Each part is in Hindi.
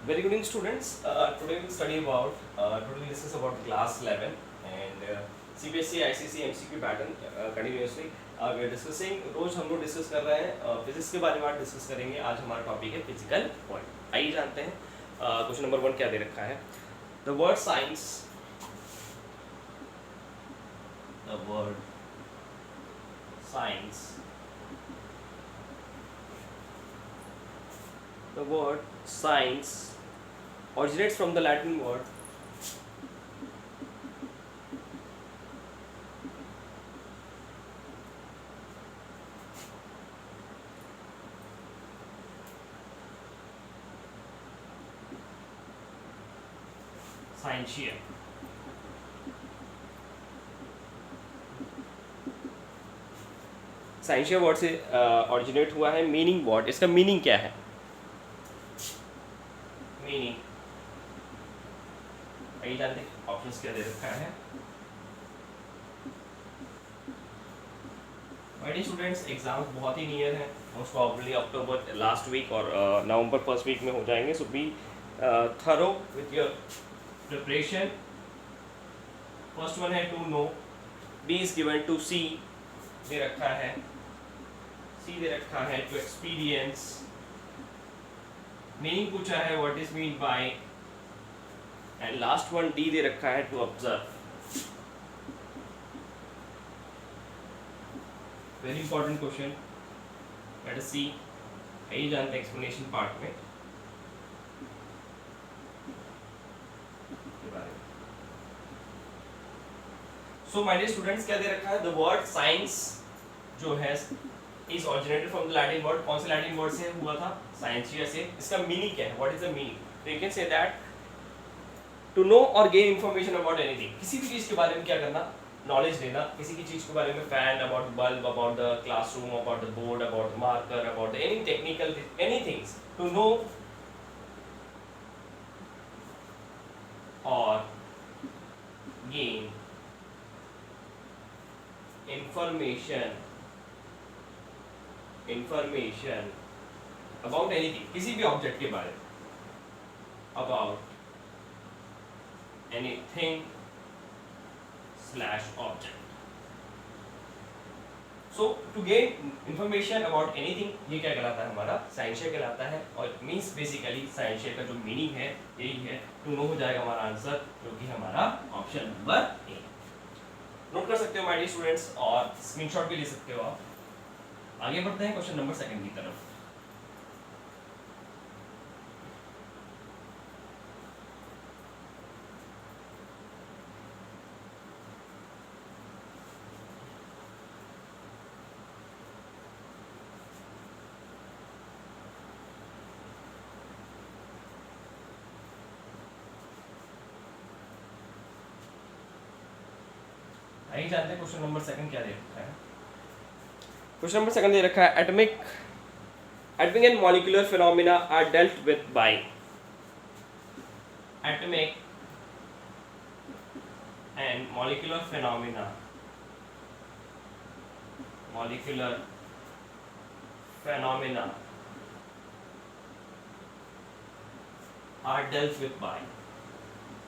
Very good evening, students. Today we'll discuss about class 11 and CBSE, ICC, MCQ pattern continuously. We are discussing रोज हम लोग डिस्कस कर रहे हैं फिजिक्स के बारे में आज डिस्कस करेंगे. आज हमारा टॉपिक है फिजिकल पॉइंट. आइए जानते हैं क्वेश्चन नंबर 1 क्या दे रखा है. The word science, the word science, the word science originates from the Latin word scientia. Scientia word से ऑरिजिनेट हुआ है. मीनिंग वर्ड, इसका मीनिंग क्या है? मीनिंग आइए जानते हैं. ऑप्शंस क्या दे रखा है. मेरी स्टूडेंट्स एग्जाम्स बहुत ही नियर हैं. Most probably October last week और नवंबर फर्स्ट वीक में हो जाएंगे. So be thorough with your preparation. First one है to know. B is given to C दे रखा है. सी दे रखा है टू एक्सपीरियंस. मीनिंग पूछा है what is mean by. And last one D दे रखा है to observe. Very important question. Let us see. आइए जानते हैं एक्सप्लेनेशन पार्ट में के बारे में. सो माय डियर स्टूडेंट्स, क्या दे रखा है. द वर्ड साइंस जो है is originated from the Latin word. कौन से लैटिन वर्ड से हुआ था? साइंसिया से. इसका मीनिंग क्या है? What is the meaning? तो you can say that to know or gain information about anything. किसी भी चीज के बारे में क्या करना? नॉलेज लेना. किसी की चीज के बारे में, fan, about bulb, about the classroom, about the board, about the marker, about any technical anythings. To know or gain information about anything. किसी भी ऑब्जेक्ट के बारे में. About anything slash object. So to gain information about anything, ये क्या कहलाता है? हमारा साइंशिया कहलाता है. और मीन्स बेसिकली साइंशिया का जो मीनिंग है यही है. टू नो हो जाएगा हमारा आंसर, जो कि हमारा ऑप्शन नंबर ए. नोट कर सकते हो माय डियर स्टूडेंट्स और स्क्रीनशॉट भी ले सकते हो आप. आगे बढ़ते हैं क्वेश्चन नंबर 2 की तरफ. आइए जानते हैं क्वेश्चन नंबर 2 क्या दे रखा है. क्वेश्चन नंबर 2 दे रखा है atomic and molecular phenomena are dealt with by. Atomic and molecular phenomena are dealt with by.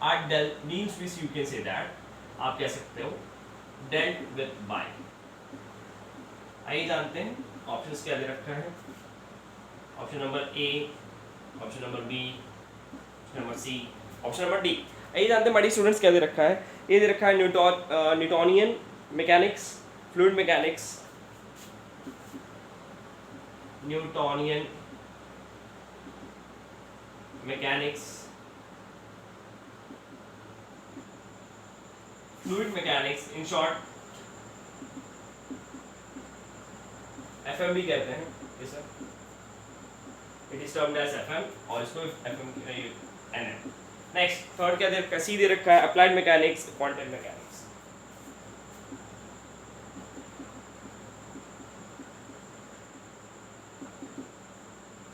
Are dealt means which you can say that. आप कह सकते हो dealt with by. आइए जानते हैं ऑप्शंस क्या दे रखा है. Option number A, option number B, option number C, option number D. आइए जानते हैं हमारी स्टूडेंट्स क्या दे रखा है. ये दे रखा है Newtonian mechanics, fluid mechanics, Newtonian mechanics, fluid mechanics. In short FM भी कहते हैं ये sir. It is termed as FM और इसको एफएम एनएम. नेक्स्ट थर्ड क्या दे रखा है? सी दे रखा है applied mechanics, quantum mechanics.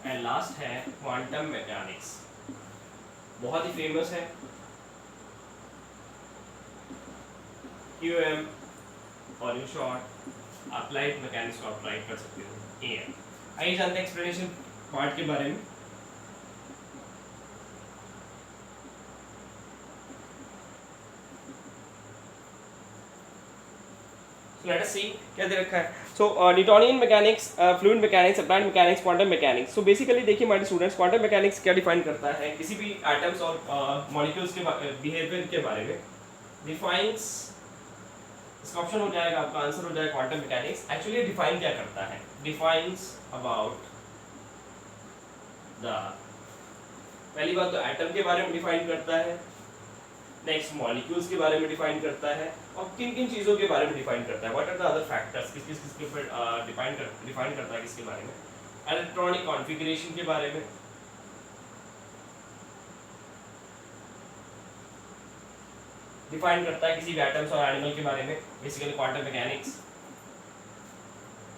And last है क्वांटम मैकेनिक्स. बहुत ही फेमस है. क्यूएम और इन शॉर्ट अप्लाइड मैकेनिक्स को अप्लाई कर सकते हो एएम. आइए जानते हैं एक्सप्लेनेशन पार्ट के बारे में. So let us see क्या दे रखा है. So Newtonian mechanics, fluid mechanics, applied mechanics, quantum mechanics. So basically देखिए हमारे स्टूडेंट्स, quantum mechanics क्या डिफाइन करता है किसी भी एटम्स और मॉलिक्यूल्स के बिहेवियर के बारे में. डिफाइंस, इसका ऑप्शन हो जाएगा, आपका आंसर हो जाएगा क्वांटम मैकेनिक्स. एक्चुअली डिफाइन क्या करता है? डिफाइंस अबाउट द, पहली बात तो एटम के बारे में डिफाइन करता है, नेक्स्ट मॉलिक्यूल्स के बारे में डिफाइन करता है, और किन किन चीज़ों के बारे में डिफाइन करता है. What are the other factors, किसके ऊपर डिफाइन करता है, किसके बारे में? इलेक्ट्रॉनिक कॉन्फ़िगरेशन के बारे में, डिफाइन करता है किसी भी एटम्स और एनिमल के बारे में. Basically quantum mechanics.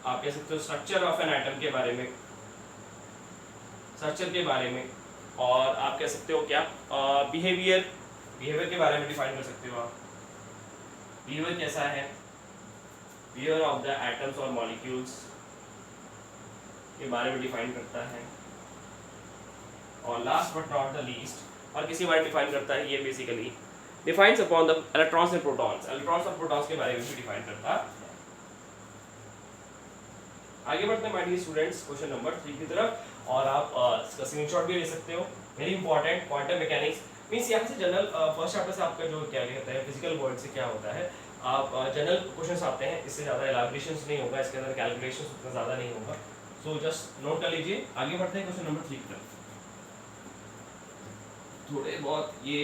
आप कह सकते हो स्ट्रक्चर ऑफ एन एटम के बारे में, स्ट्रक्चर के बारे में, और आप कह सकते हो क्या, बिहेवियर के बारे में डिफाइन कर सकते हो आप. बिहेवियर कैसा है, बिहेवियर ऑफ द एटम्स और मॉलिक्यूल्स के बारे में डिफाइन करता है. और last but not the least, और किसी बारे में डिफाइन करता है, ये basically defines upon the electrons and protons. Electrons और प्रोटॉन्स के बारे में भी डिफाइन करता है. आगे बढ़ते हैं my dear students question number 3 की तरफ, और आप इसका स्क्रीनशॉट भी ले सकते हो. Very important, quantum mechanics means यहाँ से जनरल फर्स्ट चैप्टर से आपका जो क्या कहते हैं फिजिकल वर्ल्ड से क्या होता है, आप जनरल क्वेश्चंस आते हैं, इससे ज़्यादा एलाबोरेशंस नहीं होगा, इसके अंदर कैलकुलेशंस उतना ज़्यादा नहीं होगा. सो जस्ट नोट कर लीजिए. आगे बढ़ते हैं क्वेश्चन नंबर 3 की तरफ. थोड़े बहुत ये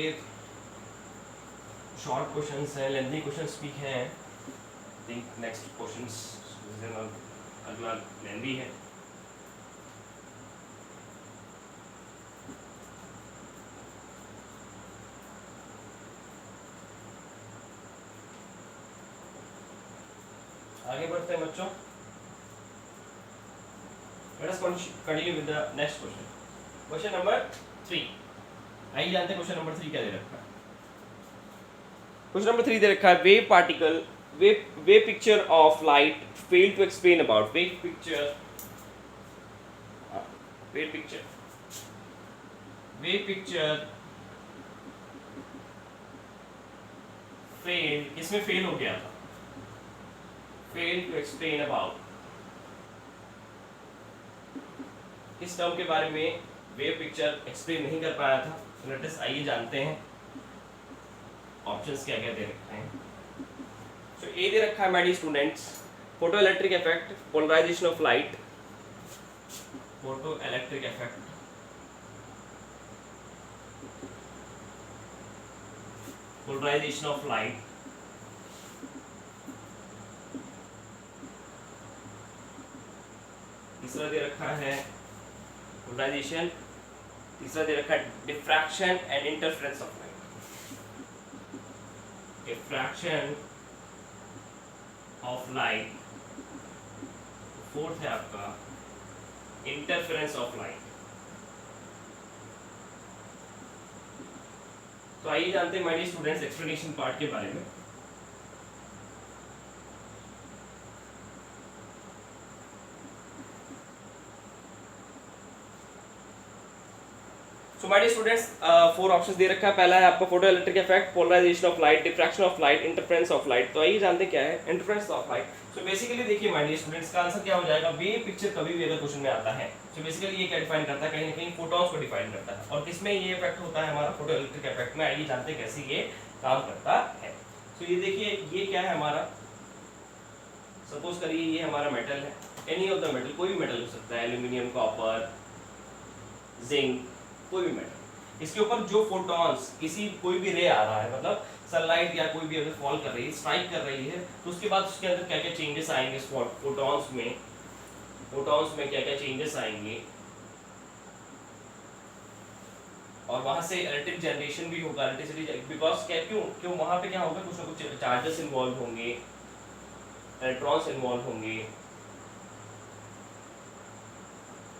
शॉर्ट क्वेश्चंस हैं, लेंथी क्वेश्चंस भी हैं. आई थिंक नेक्स्ट क्वेश्चंस अगला लेंथी है. आगे बढ़ते हैं बच्चों. Let us continue with the next question. Question number 3. आइए जानते हैं क्वेश्चन नंबर 3 क्या दे रखा है. क्वेश्चन नंबर 3 दे रखा है wave particle, wave picture of light failed to explain about. Wave picture failed, किसमें फेल हो गया था? failed to explain about. इस टर्म के बारे में वेव पिक्चर एक्सप्लेन नहीं कर पाया था. लेट अस आइए जानते हैं ऑप्शंस क्या क्या दे रखे हैं. सो ए दे रखा है my dear students, photo electric effect, polarization of light. Photo electric effect, polarization of light. तीसरा दे रखा है पोलराइजेशन. तीसरा दे रखा है diffraction and interference of light. Diffraction of light. Fourth है आपका इंटरफेरेंस ऑफ लाइट. तो आइए जानते हैं my dear students explanation part के बारे में. So my dear students 4 options दे रखा है. पहला है आपका photo electric effect, polarization of light, diffraction of light, interference of light. तो आइए जानते हैं क्या है interference of light. So basically देखिए माय डियर स्टूडेंट्स का आंसर क्या हो जाएगा. वेव पिक्चर कभी भी अगर क्वेश्चन में आता है तो बेसिकली ये क्या डिफाइन करता है, कहीं ना कहीं फोटॉन्स को डिफाइन करता है. और किसमें ये इफेक्ट होता है हमारा, फोटो इलेक्ट्रिक इफेक्ट में. आइए जानते हैं कैसे ये काम करता है. तो ये देखिए ये क्या है हमारा, सपोज करिए ये हमारा मेटल है. एनी ऑफ द मेटल, कोई भी मेटल हो सकता है, एल्यूमिनियम, कॉपर, जिंक, कोई भी मेटल. इसके ऊपर जो फोटॉन्स, कोई भी रे आ रहा है, मतलब सनलाइट या कोई भी अगर फॉल कर रही है, स्ट्राइक कर रही है, तो उसके बाद उसके अंदर क्या क्या चेंजेस आएंगे फोटॉन्स में क्या क्या चेंजेस आएंगे, और वहां से इलेक्ट्रिक जनरेशन भी होगा. इलेक्ट्रिसिटी बिकॉज क्यों वहां पे क्या होगा, कुछ ना कुछ चार्जेस इन्वॉल्व होंगे, इलेक्ट्रॉन्स इन्वॉल्व होंगे,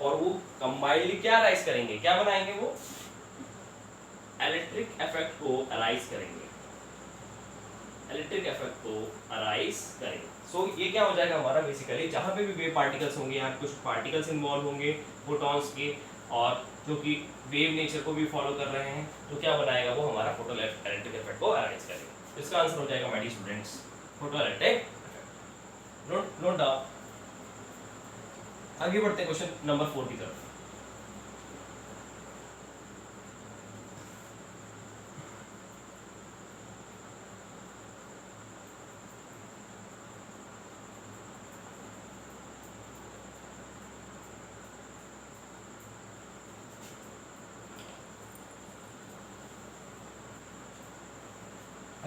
और वो कंबाइनली क्या राइज करेंगे, क्या बनाएंगे, वो इलेक्ट्रिक इफेक्ट को अराइज करेंगे. सो ये क्या हो जाएगा हमारा, बेसिकली जहाँ पे भी वेव पार्टिकल्स होंगे, यहाँ कुछ पार्टिकल्स इन्वॉल्व होंगे फोटॉन्स के, और जो कि वेव नेचर को भी फॉलो कर रहे हैं, तो क्या बनाएगा वो हमारा फोटो इलेक्ट्रिक इफेक्ट को अराइज करेगा. तो इसका आंसर हो जाएगा my dear students photo electric effect. Note down. आगे बढ़ते हैं क्वेश्चन नंबर 4 की तरफ।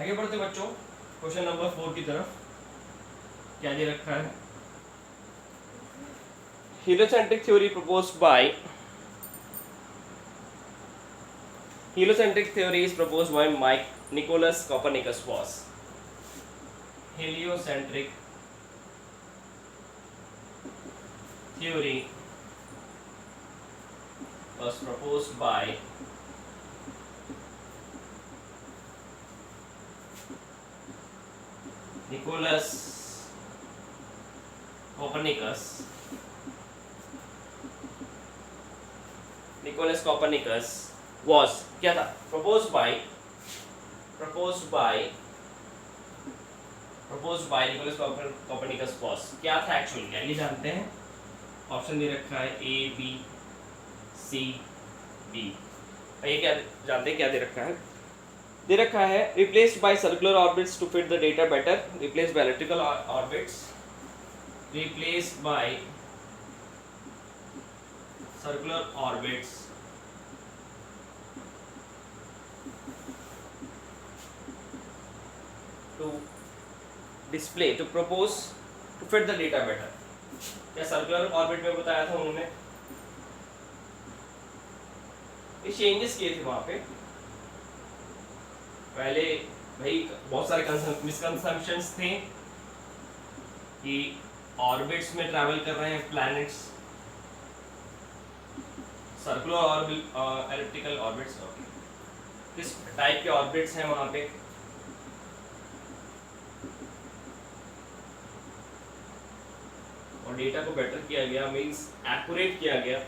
आगे बढ़ते बच्चों क्वेश्चन नंबर 4 की तरफ। क्या दे रखा है? heliocentric theory proposed by heliocentric theory is proposed by Mike Nicholas Copernicus was heliocentric theory was proposed by Nicholas Copernicus was क्या था? proposed by Nicholas Copernicus was क्या था एक्चुअली? क्या ये जानते हैं? ऑप्शन दे रखा है A B C D। ये क्या जानते हैं? क्या दे रखा है? दे रखा है replaced by circular orbits to fit the data better, replaced by elliptical orbits, replaced by circular orbits to display to propose to fit the data better। क्या सर्कुलर ऑर्बिट में बताया था उन्होंने? ये चेंजेस किए थे वहां पे। पहले भाई बहुत सारे मिसकंसेप्शंस थे कि ऑर्बिट्स में ट्रैवल कर रहे हैं planets, circular orbit, elliptical orbits, किस टाइप के ऑर्बिट्स हैं वहां पे। और डेटा को बेटर किया गया, मींस एक्यूरेट किया गया।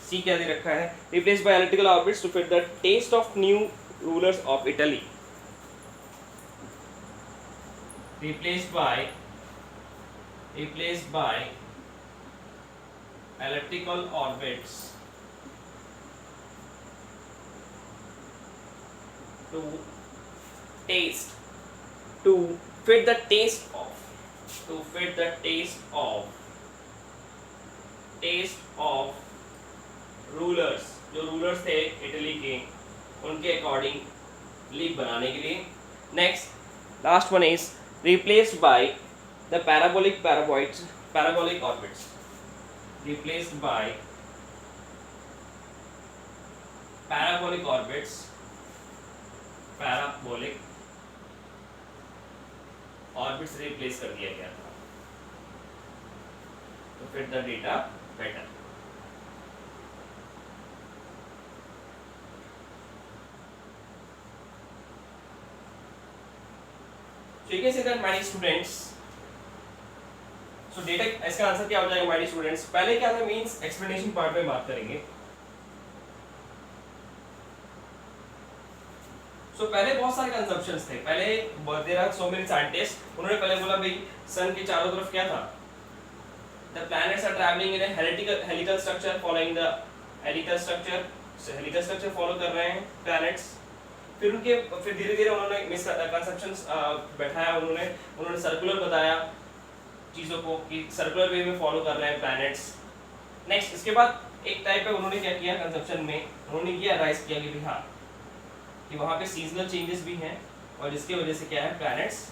सी क्या दे रखा है? Replace by elliptical orbits to fit the test of new rulers of Italy. replaced by elliptical orbits to fit the taste of rulers, जो रूलर्स थे इटली के, उनके अकॉर्डिंगली बनाने के लिए। Next last one is replaced by the parabolic orbits, replaced by parabolic orbits से रिप्लेस कर दिया गया था to fit the data better। So you can say that my students, so data इसका आंसर क्या हो जाएगा my students? पहले क्या था, मींस एक्सप्लेनेशन पार्ट में बात करेंगे। So पहले बहुत सारे कंसेप्शंस थे। पहले there are so many scientists, उन्होंने पहले बोला भाई सन के चारों तरफ क्या था, the planets are traveling in a helical structure following the helical structure, so helical structure follow कर रहे हैं planets। फिर धीरे धीरे उन्होंने मिसकंसेप्शंस बैठाया, उन्होंने सर्कुलर बताया चीज़ों को कि सर्कुलर वे में फॉलो कर रहे हैं प्लैनेट्स। नेक्स्ट इसके बाद एक टाइप पे उन्होंने क्या किया कंसेप्शन में, उन्होंने ये राइज किया कि हाँ कि वहाँ पे सीजनल चेंजेस भी हैं और जिसकी वजह से क्या है प्लैनेट्स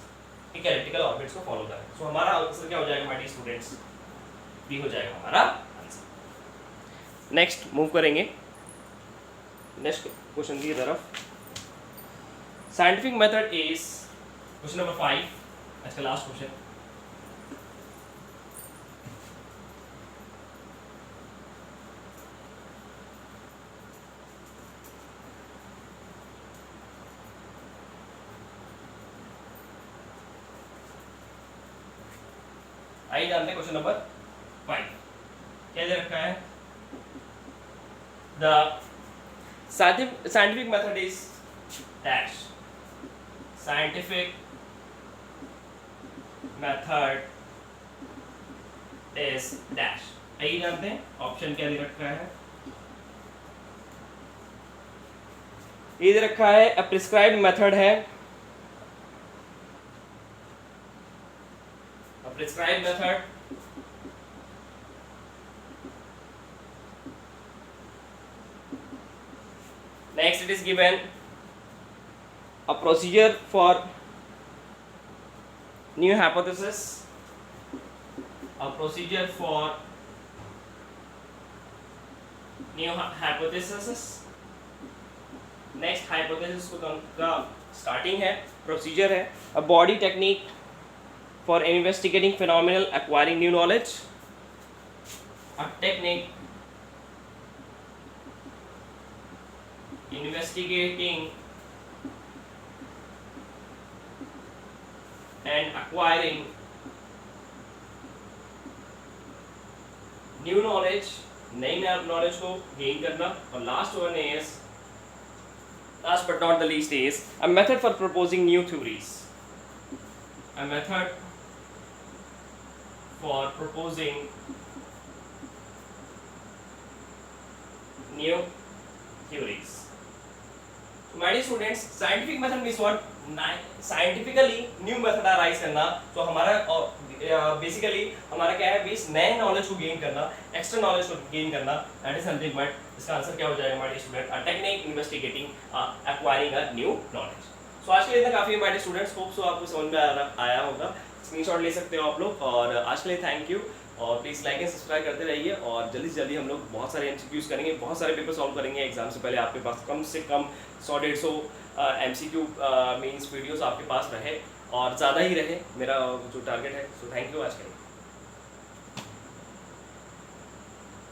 एक एलिप्टिकल ऑर्बिट्स को फॉलो कर रहे हैं। सो हमारा आंसर क्या हो जाएगा माय डियर स्टूडेंट्स? बी हो जाएगा हमारा आंसर। नेक्स्ट मूव करेंगे नेक्स्ट क्वेश्चन की तरफ। Scientific method is question number 5, आज का लास्ट क्वेश्चन। आइए जानते हैं क्वेश्चन नंबर 5 क्या दे रखा है। The scientific method is dash। Scientific method is dash. आइए जानते हैं ऑप्शन क्या दे रखा है। ये दे रखा है अ प्रिस्क्राइब्ड मेथड है, a prescribed method next it is given a procedure for new hypothesis, a procedure for new hypothesis। Next hypothesis का स्टार्टिंग है, प्रोसीजर है, a body technique for investigating phenomenal acquiring new knowledge, a technique investigating and acquiring new knowledge, नई नॉलेज को गेन करना। और last one is, last but not the least is a method for proposing new theories, a method for proposing new theories। My dear students, scientific method means what, scientifically new method arise करना। तो हमारा बेसिकली हमारा क्या है, बेस नए नॉलेज को गेन करना, एक्स्ट्रा नॉलेज को गेन करना, दैट इज समथिंग। बट इसका आंसर क्या हो जाएगा my dear student, a technique investigating acquiring a new knowledge. So आज के लिए इतना काफी है my dear students, hope so आपको समझ में आया होगा। स्क्रीनशॉट ले सकते हो आप लोग। और आज के लिए थैंक यू, और प्लीज़ लाइक एंड सब्सक्राइब करते रहिए। और जल्दी से जल्दी हम लोग बहुत सारे एमसीक्यूज करेंगे, बहुत सारे पेपर सॉल्व करेंगे एग्जाम से पहले। आपके पास कम से कम 100-150 एमसीक्यू मीन्स वीडियोस आपके पास रहे, और ज़्यादा ही रहे, मेरा जो टारगेट है। सो थैंक यू आज के लिए।